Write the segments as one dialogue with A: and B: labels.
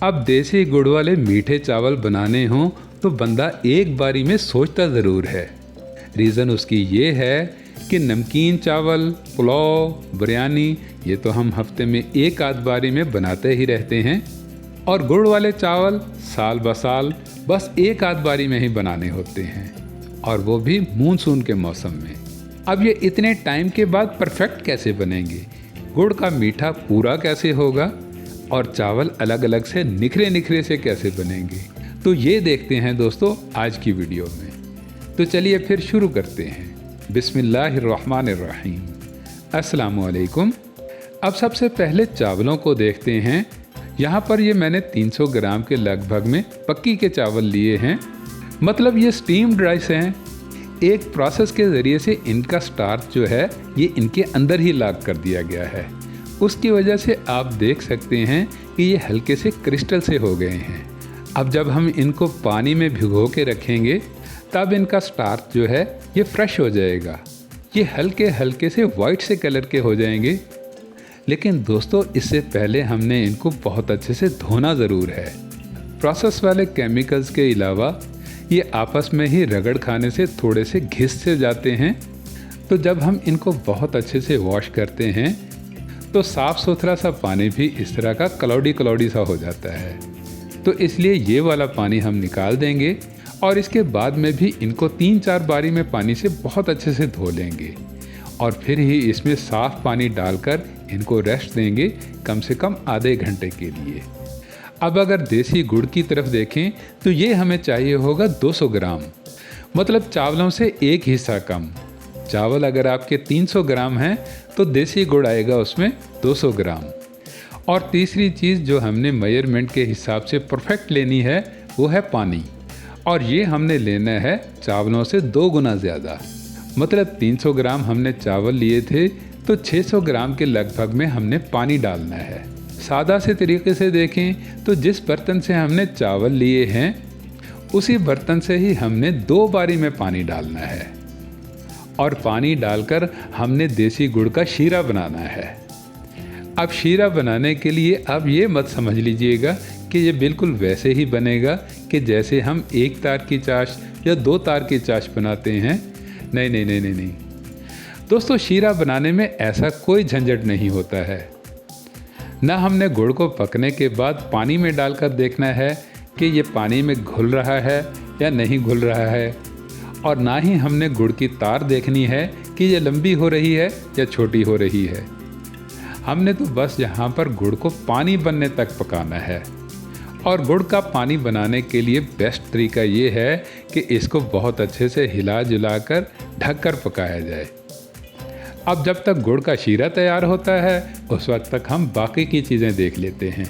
A: अब देसी गुड़ वाले मीठे चावल बनाने हों तो बंदा एक बारी में सोचता ज़रूर है। रीज़न उसकी ये है कि नमकीन चावल, पुलाव, बिरयानी ये तो हम हफ्ते में एक आध बारी में बनाते ही रहते हैं, और गुड़ वाले चावल साल ब साल बस एक आध बारी में ही बनाने होते हैं, और वो भी मानसून के मौसम में। अब ये इतने टाइम के बाद परफेक्ट कैसे बनेंगे, गुड़ का मीठा पूरा कैसे होगा, और चावल अलग अलग से निखरे निखरे से कैसे बनेंगे, तो ये देखते हैं दोस्तों आज की वीडियो में। तो चलिए फिर शुरू करते हैं। बिस्मिल्लाहिर्रहमानिर्रहीम। अस्सलामुअलैकुम। अब सबसे पहले चावलों को देखते हैं। यहाँ पर ये मैंने 300 ग्राम के लगभग में पक्की के चावल लिए हैं, मतलब ये स्टीम्ड राइस हैं। एक प्रोसेस के ज़रिए से इनका स्टार्च जो है ये इनके अंदर ही लॉक कर दिया गया है। उसकी वजह से आप देख सकते हैं कि ये हल्के से क्रिस्टल से हो गए हैं। अब जब हम इनको पानी में भिगो के रखेंगे तब इनका स्टार्च जो है ये फ्रेश हो जाएगा। ये हल्के हल्के से वाइट से कलर के हो जाएंगे। लेकिन दोस्तों इससे पहले हमने इनको बहुत अच्छे से धोना ज़रूर है। प्रोसेस वाले केमिकल्स के अलावा ये आपस में ही रगड़ खाने से थोड़े से घिस से जाते हैं। तो जब हम इनको बहुत अच्छे से वॉश करते हैं तो साफ़ सुथरा सा पानी भी इस तरह का क्लाउडी सा हो जाता है। तो इसलिए ये वाला पानी हम निकाल देंगे और इसके बाद में भी इनको 3-4 बारी में पानी से बहुत अच्छे से धो लेंगे, और फिर ही इसमें साफ़ पानी डालकर इनको रेस्ट देंगे कम से कम आधे घंटे के लिए। अब अगर देसी गुड़ की तरफ देखें तो ये हमें चाहिए होगा 200 ग्राम, मतलब चावलों से एक हिस्सा कम। चावल अगर आपके 300 ग्राम हैं तो देसी गुड़ आएगा उसमें 200 ग्राम। और तीसरी चीज़ जो हमने मेजरमेंट के हिसाब से परफेक्ट लेनी है वो है पानी, और ये हमने लेना है चावलों से 2 गुना ज़्यादा। मतलब 300 ग्राम हमने चावल लिए थे तो 600 ग्राम के लगभग में हमने पानी डालना है। सादा से तरीके से देखें तो जिस बर्तन से हमने चावल लिए हैं उसी बर्तन से ही हमने 2 बारी में पानी डालना है, और पानी डालकर हमने देसी गुड़ का शीरा बनाना है। अब शीरा बनाने के लिए अब ये मत समझ लीजिएगा कि ये बिल्कुल वैसे ही बनेगा कि जैसे हम 1 तार की चाश या 2 तार की चाश बनाते हैं। नहीं नहीं नहीं नहीं नहीं दोस्तों, शीरा बनाने में ऐसा कोई झंझट नहीं होता है। ना हमने गुड़ को पकने के बाद पानी में डालकर देखना है कि ये पानी में घुल रहा है या नहीं घुल रहा है, और ना ही हमने गुड़ की तार देखनी है कि ये लंबी हो रही है या छोटी हो रही है। हमने तो बस यहाँ पर गुड़ को पानी बनने तक पकाना है। और गुड़ का पानी बनाने के लिए बेस्ट तरीका ये है कि इसको बहुत अच्छे से हिला जुला कर ढक कर पकाया जाए। अब जब तक गुड़ का शीरा तैयार होता है उस वक्त तक हम बाकी की चीज़ें देख लेते हैं।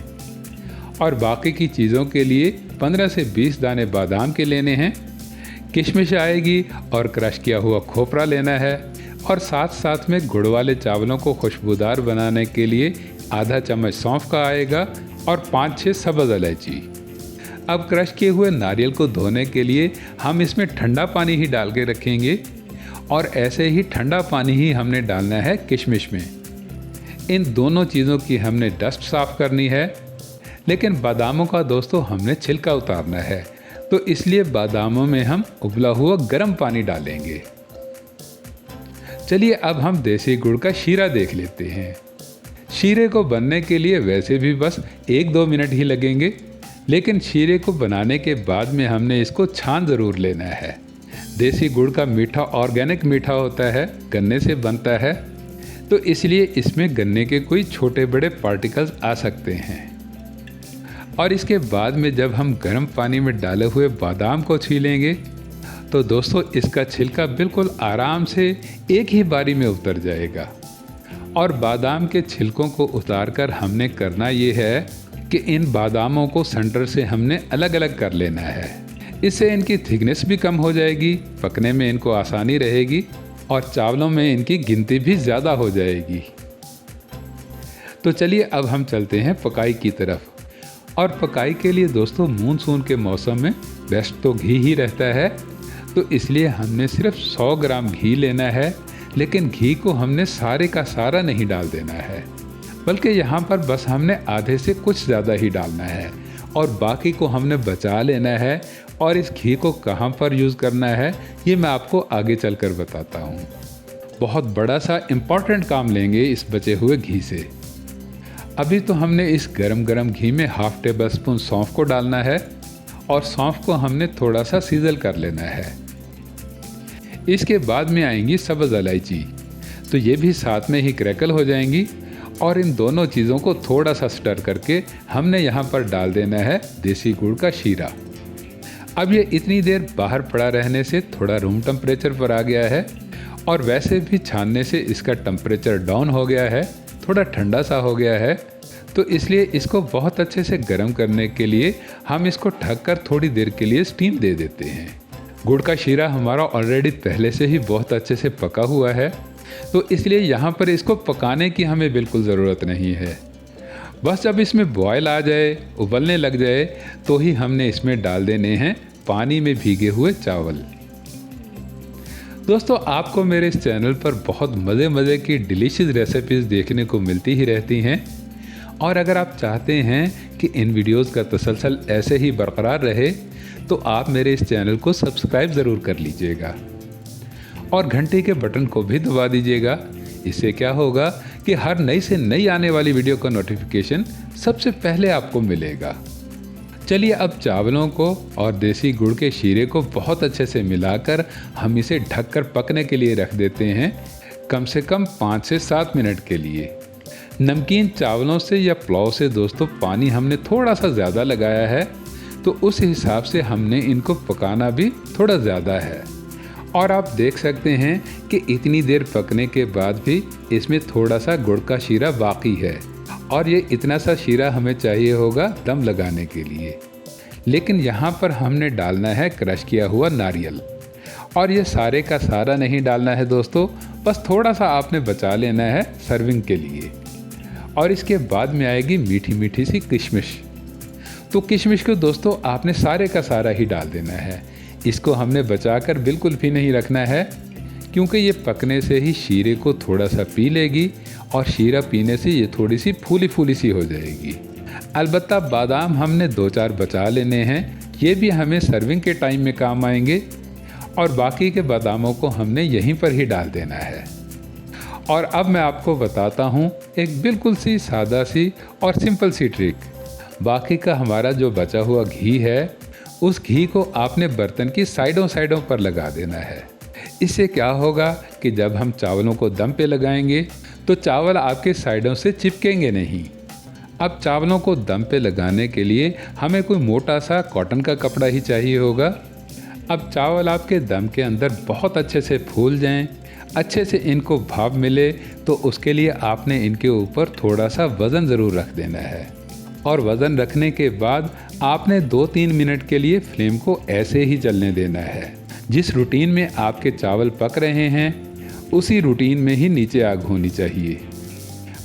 A: और बाकी की चीज़ों के लिए 15 से 20 दाने बादाम के लेने हैं, किशमिश आएगी, और क्रश किया हुआ खोपरा लेना है, और साथ साथ में गुड़ वाले चावलों को खुशबूदार बनाने के लिए आधा चम्मच सौंफ का आएगा, और 5-6 सब्ज़ इलायची। अब क्रश किए हुए नारियल को धोने के लिए हम इसमें ठंडा पानी ही डाल के रखेंगे, और ऐसे ही ठंडा पानी ही हमने डालना है किशमिश में। इन दोनों चीज़ों की हमने डस्ट साफ़ करनी है। लेकिन बादामों का दोस्तों हमने छिलका उतारना है, तो इसलिए बादामों में हम उबला हुआ गर्म पानी डालेंगे। चलिए अब हम देसी गुड़ का शीरा देख लेते हैं। शीरे को बनने के लिए वैसे भी बस 1-2 मिनट ही लगेंगे, लेकिन शीरे को बनाने के बाद में हमने इसको छान ज़रूर लेना है। देसी गुड़ का मीठा ऑर्गेनिक मीठा होता है, गन्ने से बनता है, तो इसलिए इसमें गन्ने के कोई छोटे बड़े पार्टिकल्स आ सकते हैं। और इसके बाद में जब हम गर्म पानी में डाले हुए बादाम को छीलेंगे तो दोस्तों इसका छिलका बिल्कुल आराम से एक ही बारी में उतर जाएगा। और बादाम के छिलकों को उतारकर हमने करना ये है कि इन बादामों को सेंटर से हमने अलग अलग कर लेना है। इससे इनकी थिकनेस भी कम हो जाएगी, पकने में इनको आसानी रहेगी, और चावलों में इनकी गिनती भी ज़्यादा हो जाएगी। तो चलिए अब हम चलते हैं पकाई की तरफ। और पकाई के लिए दोस्तों मानसून के मौसम में बेस्ट तो घी ही रहता है, तो इसलिए हमने सिर्फ 100 ग्राम घी लेना है। लेकिन घी को हमने सारे का सारा नहीं डाल देना है, बल्कि यहाँ पर बस हमने आधे से कुछ ज़्यादा ही डालना है। और बाकी को हमने बचा लेना है। और इस घी को कहाँ पर यूज़ करना है ये मैं आपको आगे चलकर बताता हूँ। बहुत बड़ा सा इम्पॉर्टेंट काम लेंगे इस बचे हुए घी से। अभी तो हमने इस गरम गरम घी में हाफ टेबल स्पून सौंफ को डालना है और सौंफ को हमने थोड़ा सा सीजल कर लेना है। इसके बाद में आएंगी सब्ज़ इलायची, तो ये भी साथ में ही क्रैकल हो जाएंगी। और इन दोनों चीज़ों को थोड़ा सा स्टर करके हमने यहाँ पर डाल देना है देसी गुड़ का शीरा। अब ये इतनी देर बाहर पड़ा रहने से थोड़ा रूम टेम्परेचर पर आ गया है और वैसे भी छानने से इसका टेम्परेचर डाउन हो गया है, थोड़ा ठंडा सा हो गया है। तो इसलिए इसको बहुत अच्छे से गर्म करने के लिए हम इसको ढककर थोड़ी देर के लिए स्टीम दे देते हैं। गुड़ का शीरा हमारा ऑलरेडी पहले से ही बहुत अच्छे से पका हुआ है, तो इसलिए यहाँ पर इसको पकाने की हमें बिल्कुल ज़रूरत नहीं है। बस जब इसमें बॉयल आ जाए, उबलने लग जाए, तो ही हमने इसमें डाल देने हैं पानी में भीगे हुए चावल। दोस्तों, आपको मेरे इस चैनल पर बहुत मज़े की डिलीशियस रेसिपीज़ देखने को मिलती ही रहती हैं। और अगर आप चाहते हैं कि इन वीडियोस का तसलसल ऐसे ही बरकरार रहे तो आप मेरे इस चैनल को सब्सक्राइब ज़रूर कर लीजिएगा और घंटे के बटन को भी दबा दीजिएगा। इससे क्या होगा कि हर नई से नई आने वाली वीडियो का नोटिफिकेशन सबसे पहले आपको मिलेगा। चलिए अब चावलों को और देसी गुड़ के शीरे को बहुत अच्छे से मिलाकर हम इसे ढककर पकने के लिए रख देते हैं, कम से कम 5 से 7 मिनट के लिए। नमकीन चावलों से या पुलाव से दोस्तों पानी हमने थोड़ा सा ज़्यादा लगाया है, तो उस हिसाब से हमने इनको पकाना भी थोड़ा ज़्यादा है। और आप देख सकते हैं कि इतनी देर पकने के बाद भी इसमें थोड़ा सा गुड़ का शीरा बाकी है और ये इतना सा शीरा हमें चाहिए होगा दम लगाने के लिए। लेकिन यहाँ पर हमने डालना है क्रश किया हुआ नारियल, और ये सारे का सारा नहीं डालना है दोस्तों, बस थोड़ा सा आपने बचा लेना है सर्विंग के लिए। और इसके बाद में आएगी मीठी मीठी सी किशमिश। तो किशमिश को दोस्तों आपने सारे का सारा ही डाल देना है, इसको हमने बचाकर बिल्कुल भी नहीं रखना है, क्योंकि ये पकने से ही शीरे को थोड़ा सा पी लेगी और शीरा पीने से ये थोड़ी सी फूली फूली सी हो जाएगी। अलबत्ता बादाम हमने 2-4 बचा लेने हैं, ये भी हमें सर्विंग के टाइम में काम आएंगे। और बाकी के बादामों को हमने यहीं पर ही डाल देना है। और अब मैं आपको बताता हूँ एक बिल्कुल सी सादा सी और सिंपल सी ट्रिक। बाकी का हमारा जो बचा हुआ घी है, उस घी को आपने बर्तन की साइडों पर लगा देना है। इससे क्या होगा कि जब हम चावलों को दम पे लगाएंगे तो चावल आपके साइडों से चिपकेंगे नहीं। अब चावलों को दम पे लगाने के लिए हमें कोई मोटा सा कॉटन का कपड़ा ही चाहिए होगा। अब चावल आपके दम के अंदर बहुत अच्छे से फूल जाएं, अच्छे से इनको भाप मिले, तो उसके लिए आपने इनके ऊपर थोड़ा सा वज़न ज़रूर रख देना है। और वज़न रखने के बाद आपने 2-3 मिनट के लिए फ्लेम को ऐसे ही चलने देना है। जिस रूटीन में आपके चावल पक रहे हैं उसी रूटीन में ही नीचे आग होनी चाहिए।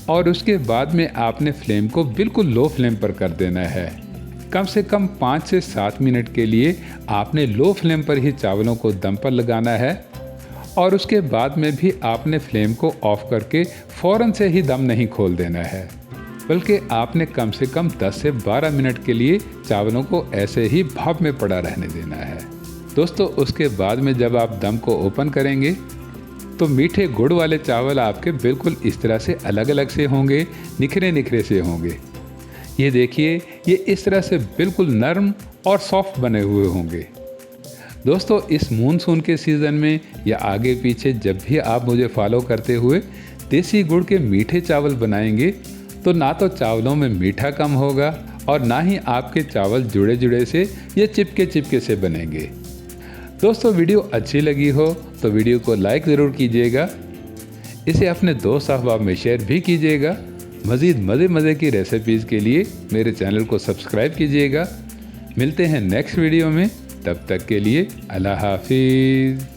A: और उसके बाद में आपने फ्लेम को बिल्कुल लो फ्लेम पर कर देना है। कम से कम 5 से 7 मिनट के लिए आपने लो फ्लेम पर ही चावलों को दम पर लगाना है। और उसके बाद में भी आपने फ्लेम को ऑफ करके फ़ौरन से ही दम नहीं खोल देना है, बल्कि आपने कम से कम 10 से 12 मिनट के लिए चावलों को ऐसे ही भाप में पड़ा रहने देना है। दोस्तों, उसके बाद में जब आप दम को ओपन करेंगे तो मीठे गुड़ वाले चावल आपके बिल्कुल इस तरह से अलग अलग से होंगे, निखरे से होंगे। ये देखिए, ये इस तरह से बिल्कुल नरम और सॉफ्ट बने हुए होंगे। दोस्तों, इस मानसून के सीज़न में या आगे पीछे जब भी आप मुझे फॉलो करते हुए देसी गुड़ के मीठे चावल बनाएंगे तो ना तो चावलों में मीठा कम होगा और ना ही आपके चावल जुड़े से या चिपके से बनेंगे। दोस्तों, वीडियो अच्छी लगी हो तो वीडियो को लाइक ज़रूर कीजिएगा, इसे अपने दोस्त अहबाब में शेयर भी कीजिएगा। मज़ीद मज़े की रेसिपीज़ के लिए मेरे चैनल को सब्सक्राइब कीजिएगा। मिलते हैं नेक्स्ट वीडियो में, तब तक के लिए अल्लाह हाफिज़।